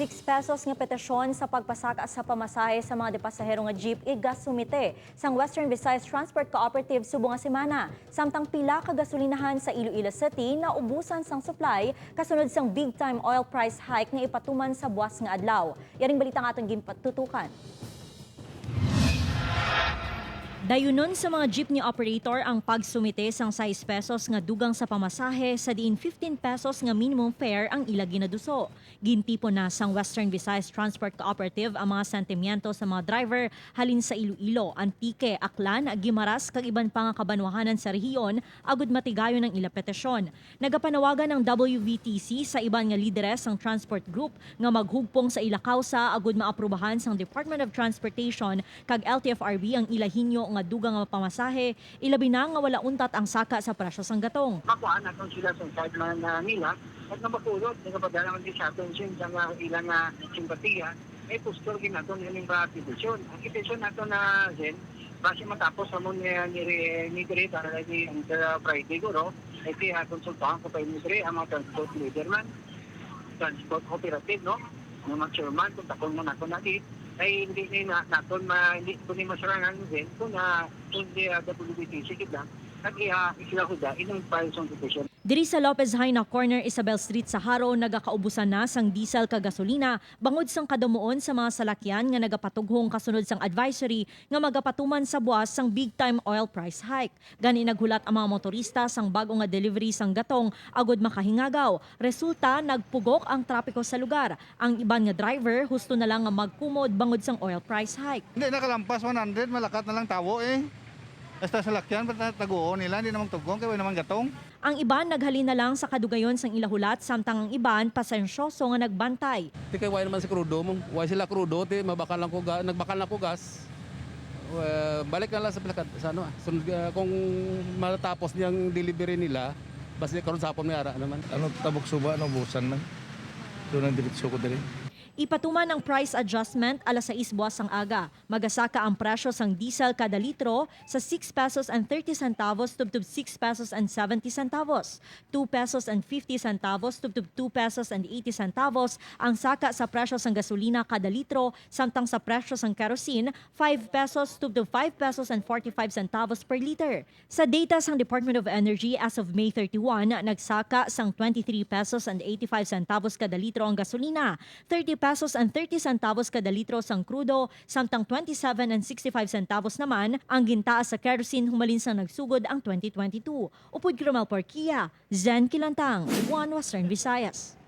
6 pesos nga petisyon sa pagpasaka sa pamasahe sa mga depasahero nga jeep igas sumite sang Western Visayas Transport Cooperative subong nga semana. Samtang pila ka gasolinahan sa Iloilo City na ubusan sang supply kasunod sang big time oil price hike nga ipatuman sa buwas nga adlaw. Yaring balita nga atong ginpatutukan. Dayunon sa mga jeepney operator ang pagsumite sang 6 pesos nga dugang sa pamasahe sa diin 15 pesos nga minimum fare ang ila ginaduso. Gintipo na sang Western Visayas Transport Cooperative ang mga sentimiento sa mga driver halin sa Iloilo, Antique, Aklan, Guimaras kag iban pa nga kabanwahanan sa rehiyon agud matigayon ng ila petisyon. Nagapanawagan ng WVTC sa iban nga lideres sang transport group nga maghugpong sa ila kausa agud maaprubahan sang Department of Transportation kag LTFRB ang ila hinyo nga dugang nga pamasahe, ilabi na nga wala untat ang saka sa presyo sang gatong. Makuhaan natin sila sa sideman nila at na mapulot, nagpadala man din sa attention sa ilang simpatiya, ay postor ginaton yung petisyon. Ang petisyon nato na Zen, base matapos sa mo ni Greta na lagi ang Friday guro, ay konsultahan ko pa yung ang mga transport leader man, transport cooperative, no? Mga chairman, kung takong mo nato natin, ay hindi na naton hindi ko ni masarangan din kung hindi WBTC kita at sila huda inong file sa petition. Diri sa Lopez Haina Corner, Isabel Street sa Haro, nagakaubusan na sang diesel ka gasolina bangod sang kadumuon sa mga salakyan nga nagapatughong kasunod sang advisory nga magapatuman sa buwas sang big time oil price hike. Gani naghulat ang mga motorista sang bago nga delivery sang gatong agud makahingagaw. Resulta nagpugok ang trapiko sa lugar. Ang iban nga driver husto na lang nga magkumod bangod sang oil price hike. Hindi nakalampas 100, malakat na lang tawo eh. Basta sa lakyan, taguon nila, hindi namang tugong, kaya namang gatong. Ang iban naghalin na lang sa kadugayon sang ilahulat samtang ang iban pasensyoso nga nagbantay. Di kay why naman si krudo mo. Why sila krudo, nagbakal na ko gas. Balik na lang sa plakat sa ano. Sunod, kung matapos niyang delivery nila, basta karon sa hapon may ara naman. Ano tabok suba, ano busan man. Doon ang diretsyo ko dali. Ipatuman ang price adjustment alas 6 buwas sang aga. Magasaka ang presyo sang diesel kada litro sa 6 pesos and 30 centavos tubtub 6 pesos and 70 centavos. 2 pesos and 50 centavos tubtub 2 pesos and 80 centavos ang saka sa presyo sang gasolina kada litro samtang sa presyo sang kerosene 5 pesos tubtub 5 pesos and 45 centavos per liter. Sa data sang Department of Energy as of May 31, nagsaka sang 23 pesos and 85 centavos kada litro ang gasolina, 30 pesos and 30 centavos kada litro sang krudo, samtang 27 and 65 centavos naman ang gintaas sa kerosene humalin sa nagsugod ang 2022. Upod Cromel Porquia, Zen Kilantang, One Western Visayas.